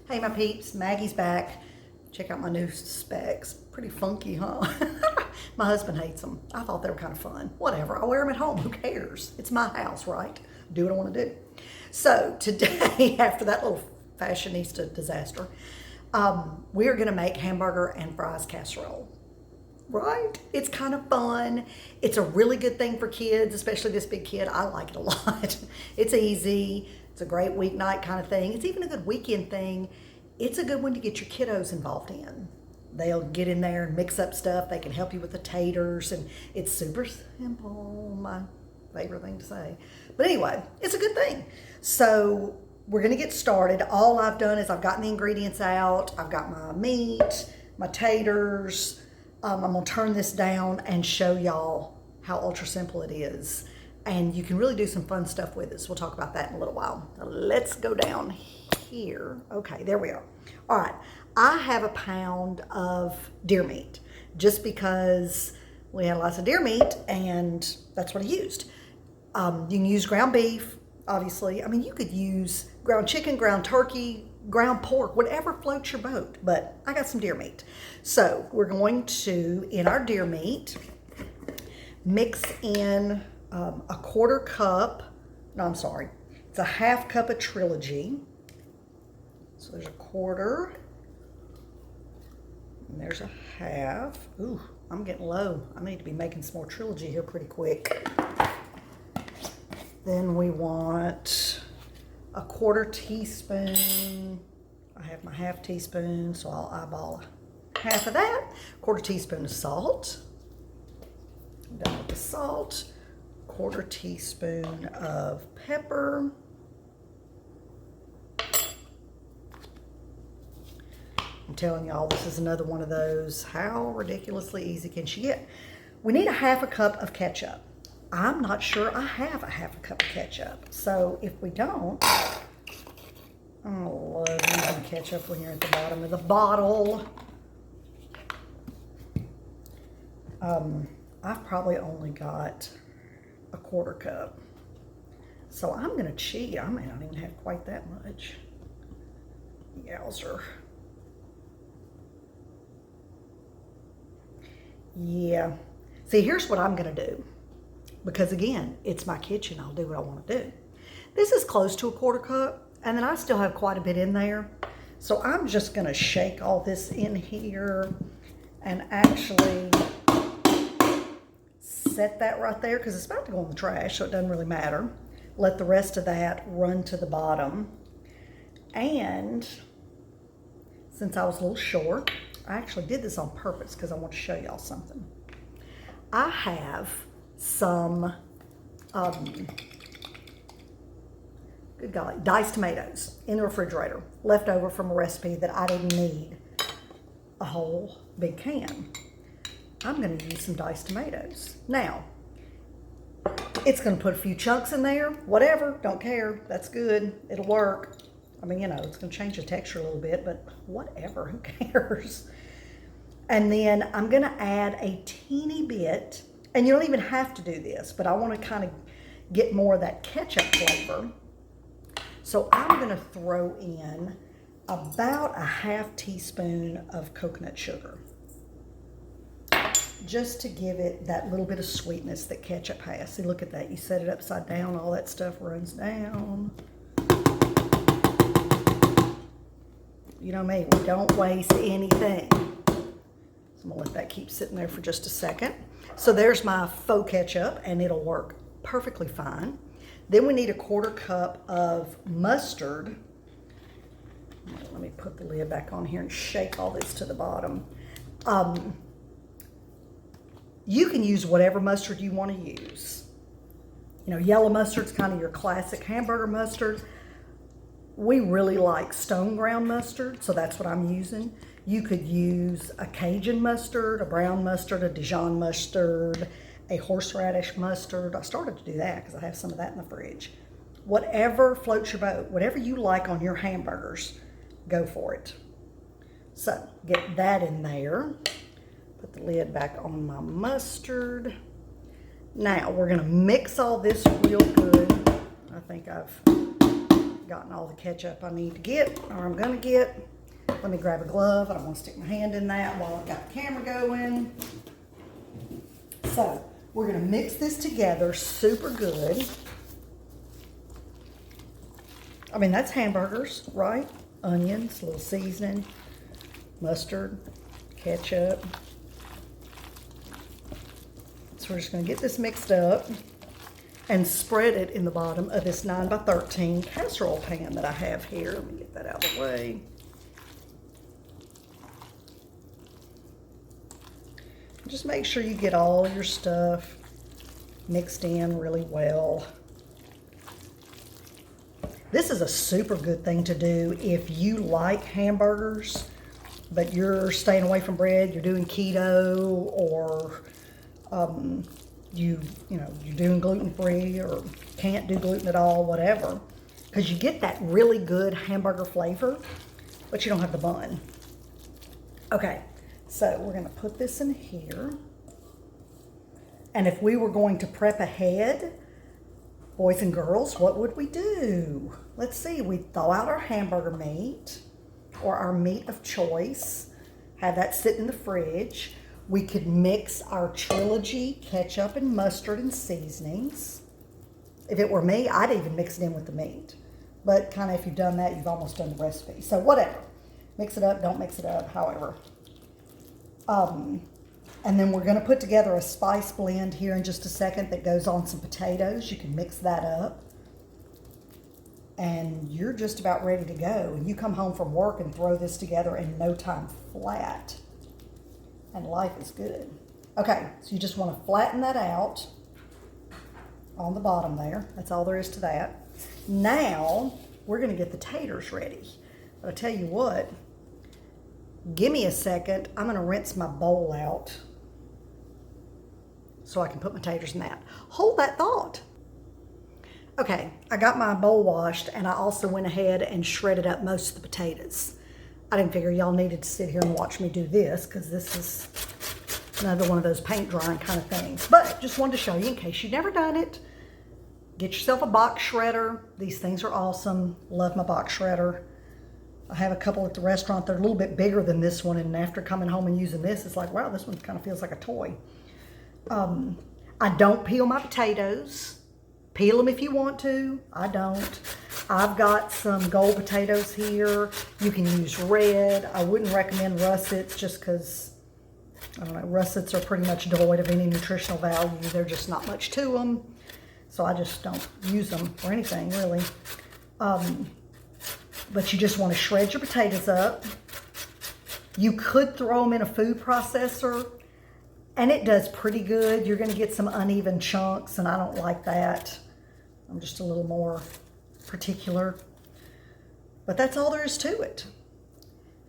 Hey my peeps, Maggie's back. Check out my new specs. Pretty funky, huh? My husband hates them. I thought they were kind of fun. Whatever, I wear them at home. Who cares? It's my house, right? Do what I want to do. So today, after that little fashionista disaster, we are going to make hamburger and fries casserole. Right? It's kind of fun. It's a really good thing for kids, especially this big kid. I like it a lot. It's easy. It's a great weeknight kind of thing. It's even a good weekend thing. It's a good one to get your kiddos involved in. They'll get in there and mix up stuff. They can help you with the taters, and it's super simple. My favorite thing to say. But anyway, it's a good thing. So we're going to get started. All I've done is I've gotten the ingredients out. I've got my meat, my taters. I'm going to turn this down and show y'all how ultra simple it is. And you can really do some fun stuff with it. So we'll talk about that in a little while. Now let's go down here. Okay, there we are. All right, I have a pound of deer meat just because we had lots of deer meat and that's what I used. You can use ground beef, obviously. I mean, you could use ground chicken, ground turkey, ground pork, whatever floats your boat, but I got some deer meat. So we're going to, in our deer meat, mix in a quarter cup, no, I'm sorry, it's a half cup of trilogy. So there's a quarter, and there's a half. Ooh, I'm getting low. I need to be making some more trilogy here pretty quick. Then we want a quarter teaspoon. I have my half teaspoon, so I'll eyeball half of that. Quarter teaspoon of salt. I'm done with the salt. Quarter teaspoon of pepper. I'm telling y'all, this is another one of those, how ridiculously easy can she get? We need a half a cup of ketchup. I'm not sure I have a half a cup of ketchup. So if we don't, I love using ketchup when you're at the bottom of the bottle. I've probably only got a quarter cup. So I'm going to cheat. I may not even have quite that much. Yowzer. Yeah. See, here's what I'm going to do. Because again, it's my kitchen. I'll do what I want to do. This is close to a quarter cup, and then I still have quite a bit in there. So I'm just going to shake all this in here and actually set that right there because it's about to go in the trash, so it doesn't really matter. Let the rest of that run to the bottom. And since I was a little short, I actually did this on purpose because I want to show y'all something. I have some, good golly, diced tomatoes in the refrigerator, left over from a recipe that I didn't need a whole big can. I'm going to use some diced tomatoes. Now, it's going to put a few chunks in there, whatever, don't care, that's good, it'll work. I mean, you know, it's going to change the texture a little bit, but whatever, who cares? And then I'm going to add a teeny bit, and you don't even have to do this, but I want to kind of get more of that ketchup flavor. So I'm going to throw in about a half teaspoon of coconut sugar, just to give it that little bit of sweetness that ketchup has. See, look at that. You set it upside down, all that stuff runs down. You know me, we don't waste anything. So I'm gonna let that keep sitting there for just a second. So there's my faux ketchup, and it'll work perfectly fine. Then we need a quarter cup of mustard. Let me put the lid back on here and shake all this to the bottom. You can use whatever mustard you want to use. You know, yellow mustard's kind of your classic hamburger mustard. We really like stone ground mustard, so that's what I'm using. You could use a Cajun mustard, a brown mustard, a Dijon mustard, a horseradish mustard. I started to do that because I have some of that in the fridge. Whatever floats your boat, whatever you like on your hamburgers, go for it. So get that in there. Put the lid back on my mustard. Now we're going to mix all this real good. I think I've gotten all the ketchup I need to get, or I'm gonna get. Let me grab a glove. I don't want to stick my hand in that while I've got the camera going. So we're gonna mix this together super good. I mean, that's hamburgers, right? Onions, a little seasoning, mustard, ketchup. So we're just gonna get this mixed up and spread it in the bottom of this 9x13 casserole pan that I have here. Let me get that out of the way. Just make sure you get all your stuff mixed in really well. This is a super good thing to do if you like hamburgers, but you're staying away from bread, you're doing keto, or you're doing gluten-free or can't do gluten at all, whatever. Because you get that really good hamburger flavor, but you don't have the bun. Okay, so we're gonna put this in here. And if we were going to prep ahead, boys and girls, what would we do? Let's see, we'd thaw out our hamburger meat or our meat of choice, have that sit in the fridge. We could mix our Trilogy ketchup and mustard and seasonings. If it were me, I'd even mix it in with the meat. But kind of if you've done that, you've almost done the recipe. So whatever, mix it up, don't mix it up, however. And then we're gonna put together a spice blend here in just a second that goes on some potatoes. You can mix that up. And you're just about ready to go. And you come home from work and throw this together in no time flat. And life is good. Okay, so you just want to flatten that out on the bottom there. That's all there is to that. Now, we're going to get the taters ready. But I tell you what, give me a second. I'm going to rinse my bowl out so I can put my taters in that. Hold that thought. Okay, I got my bowl washed, and I also went ahead and shredded up most of the potatoes. I didn't figure y'all needed to sit here and watch me do this, because this is another one of those paint drying kind of things. But just wanted to show you in case you've never done it. Get yourself a box shredder. These things are awesome. Love my box shredder. I have a couple at the restaurant. They're a little bit bigger than this one, and after coming home and using this, it's like, wow, this one kind of feels like a toy. I don't peel my potatoes. Peel them if you want to. I don't. I've got some gold potatoes here. You can use red. I wouldn't recommend russets just because, I don't know, russets are pretty much devoid of any nutritional value. They're just not much to them. So I just don't use them for anything, really. But you just want to shred your potatoes up. You could throw them in a food processor, and it does pretty good. You're going to get some uneven chunks, and I don't like that. I'm just a little more particular. But that's all there is to it.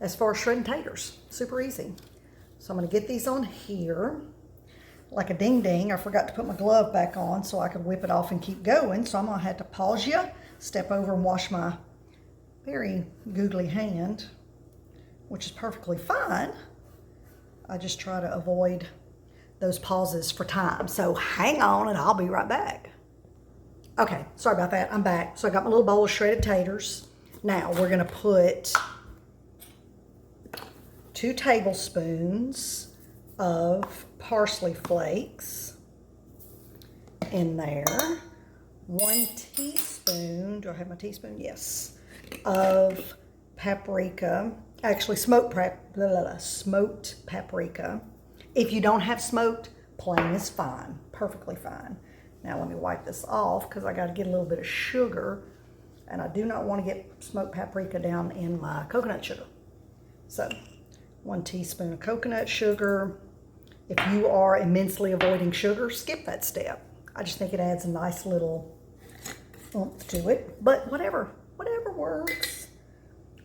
As far as shredding taters, super easy. So I'm going to get these on here. Like a ding ding, I forgot to put my glove back on so I could whip it off and keep going. So I'm going to have to pause you, step over and wash my very googly hand, which is perfectly fine. I just try to avoid those pauses for time. So hang on and I'll be right back. Okay, sorry about that, I'm back. So I got my little bowl of shredded taters. Now we're gonna put 2 tablespoons of parsley flakes in there. 1 teaspoon, do I have my teaspoon? Yes. Of paprika, actually smoked paprika. If you don't have smoked, plain is fine, perfectly fine. Now let me wipe this off because I got to get a little bit of sugar, and I do not want to get smoked paprika down in my coconut sugar. So 1 teaspoon of coconut sugar. If you are immensely avoiding sugar, skip that step. I just think it adds a nice little oomph to it, but whatever works.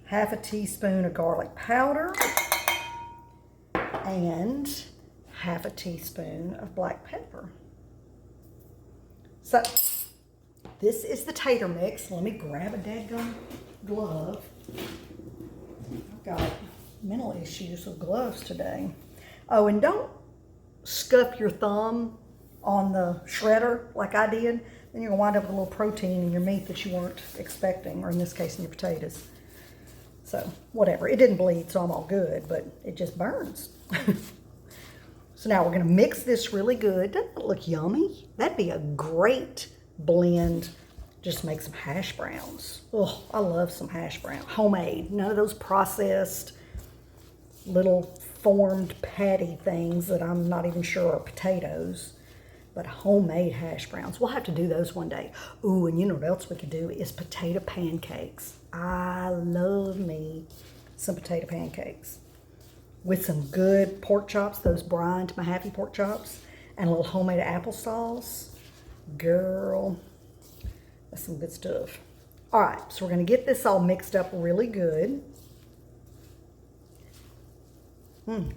1/2 teaspoon of garlic powder and 1/2 teaspoon of black pepper. So this is the tater mix. Let me grab a dadgum glove. I've got mental issues with gloves today. Oh, and don't scuff your thumb on the shredder like I did. then you're gonna wind up with a little protein in your meat that you weren't expecting, or in this case in your potatoes. So whatever, it didn't bleed, so I'm all good, but it just burns. So now we're gonna mix this really good. Doesn't it look yummy? That'd be a great blend. Just make some hash browns. Oh, I love some hash browns. Homemade, none of those processed little formed patty things that I'm not even sure are potatoes, but homemade hash browns. We'll have to do those one day. Ooh, and you know what else we could do is potato pancakes. I love me some potato pancakes with some good pork chops, those brined Mahaffey pork chops, and a little homemade applesauce. Girl, that's some good stuff. All right, so we're gonna get this all mixed up really good.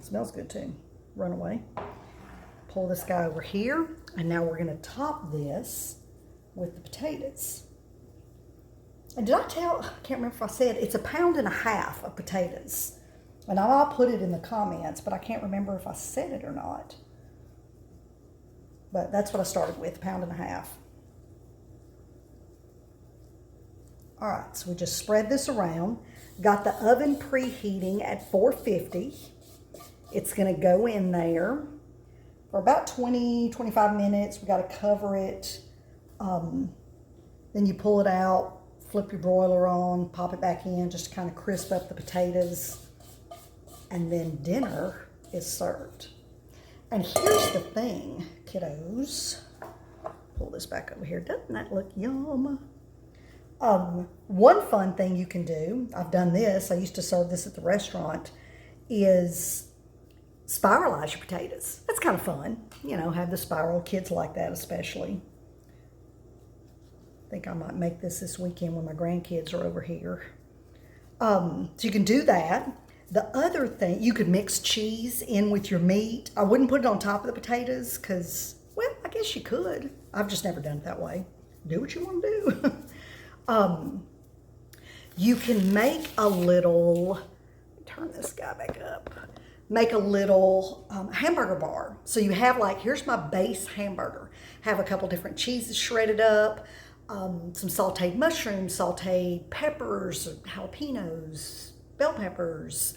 Smells good too. Run away. Pull this guy over here, and now we're gonna top this with the potatoes. And did I tell, I can't remember if I said, it's 1.5 pounds of potatoes. And I'll put it in the comments, but I can't remember if I said it or not. But that's what I started with, 1.5 pounds. All right, so we just spread this around. Got the oven preheating at 450. It's gonna go in there for about 20, 25 minutes. We gotta cover it. Then you pull it out, flip your broiler on, pop it back in, just to kind of crisp up the potatoes. And then dinner is served. And here's the thing, kiddos. Pull this back over here. Doesn't that look yum? One fun thing you can do, I've done this, I used to serve this at the restaurant, is spiralize your potatoes. That's kind of fun. You know, have the spiral, kids like that especially. I think I might make this weekend when my grandkids are over here. So you can do that. The other thing, you could mix cheese in with your meat. I wouldn't put it on top of the potatoes because, well, I guess you could. I've just never done it that way. Do what you want to do. You can make a little, turn this guy back up, make a little hamburger bar. So you have like, here's my base hamburger. Have a couple different cheeses shredded up, some sauteed mushrooms, sauteed peppers, jalapenos, bell peppers,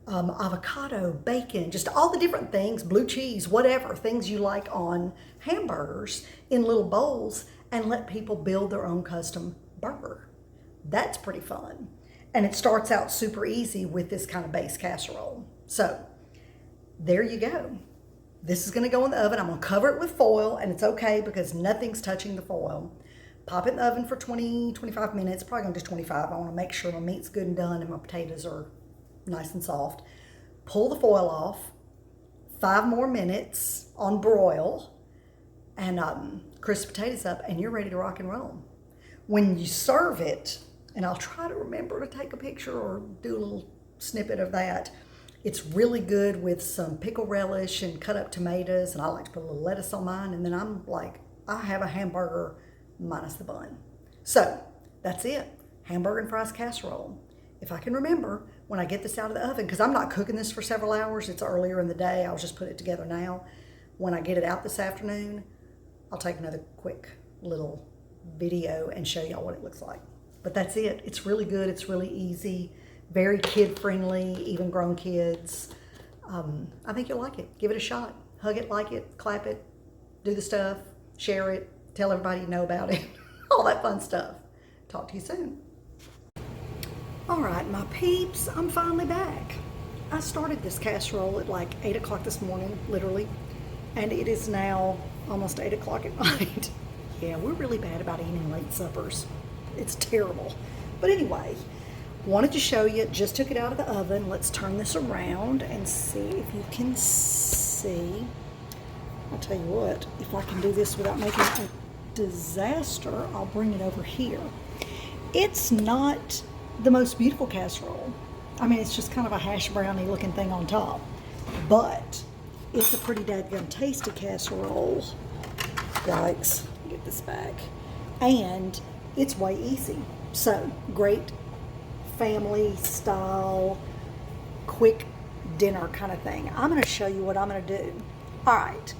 avocado, bacon, just all the different things, blue cheese, whatever, things you like on hamburgers in little bowls, and let people build their own custom burger. That's pretty fun. And it starts out super easy with this kind of base casserole. So there you go. This is gonna go in the oven. I'm gonna cover it with foil, and it's okay because nothing's touching the foil. Pop it in the oven for 20, 25 minutes, probably gonna do 25. I wanna make sure my meat's good and done and my potatoes are nice and soft. Pull the foil off, 5 more minutes on broil, and crisp potatoes up, and you're ready to rock and roll. When you serve it, and I'll try to remember to take a picture or do a little snippet of that, it's really good with some pickle relish and cut up tomatoes, and I like to put a little lettuce on mine, and then I'm like, I have a hamburger minus the bun. So that's it, hamburger and fries casserole. If I can remember when I get this out of the oven, because I'm not cooking this for several hours, it's earlier in the day, I'll just put it together now. When I get it out this afternoon, I'll take another quick little video and show y'all what it looks like. But that's it. It's really good. It's really easy. Very kid-friendly, even grown kids. I think you'll like it. Give it a shot. Hug it, like it, clap it, do the stuff, share it, tell everybody you know about it. All that fun stuff. Talk to you soon. All right, my peeps, I'm finally back. I started this casserole at like 8 o'clock this morning, literally, and it is now almost 8 o'clock at night. Yeah, we're really bad about eating late suppers. It's terrible. But anyway, wanted to show you, just took it out of the oven. Let's turn this around and see if you can see. I'll tell you what, if I can do this without making a disaster, I'll bring it over here. It's not the most beautiful casserole. I mean, it's just kind of a hash brownie looking thing on top, but it's a pretty dadgum tasty casserole. Yikes, get this back. And it's way easy. So great family style, quick dinner kind of thing. I'm gonna show you what I'm gonna do. All right,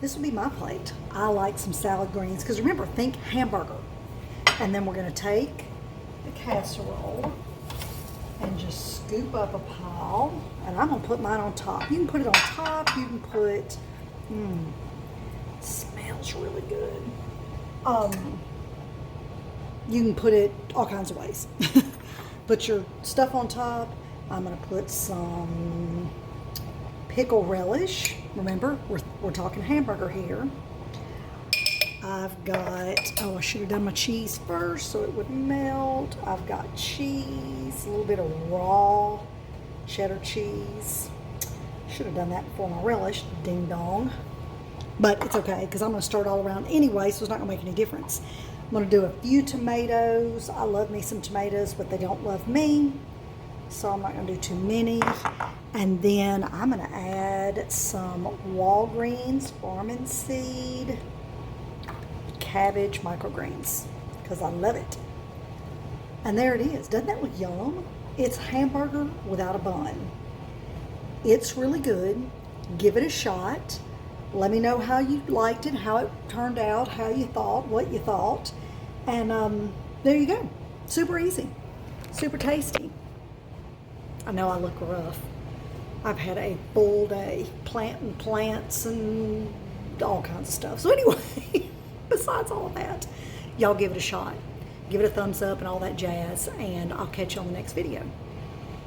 this will be my plate. I like some salad greens, because remember, think hamburger. And then we're gonna take the casserole and just scoop up a pile. And I'm gonna put mine on top. You can put it on top, you can put, smells really good. You can put it all kinds of ways. Put your stuff on top. I'm gonna put some pickle relish. Remember, we're talking hamburger here. I've got, oh, I should have done my cheese first so it would melt. I've got cheese, a little bit of raw cheddar cheese. Should have done that before my relish, ding dong. But it's okay, because I'm gonna stir it all around anyway, so it's not gonna make any difference. I'm gonna do a few tomatoes. I love me some tomatoes, but they don't love me, so I'm not gonna do too many. And then I'm gonna add some Walgreens farm and seed cabbage microgreens, because I love it. And there it is. Doesn't that look yum? It's hamburger without a bun. It's really good. Give it a shot. Let me know how you liked it, how it turned out, how you thought, what you thought. And there you go. Super easy. Super tasty. I know I look rough. I've had a full day planting plants and all kinds of stuff. So anyway, besides all of that, y'all give it a shot. Give it a thumbs up and all that jazz, and I'll catch you on the next video.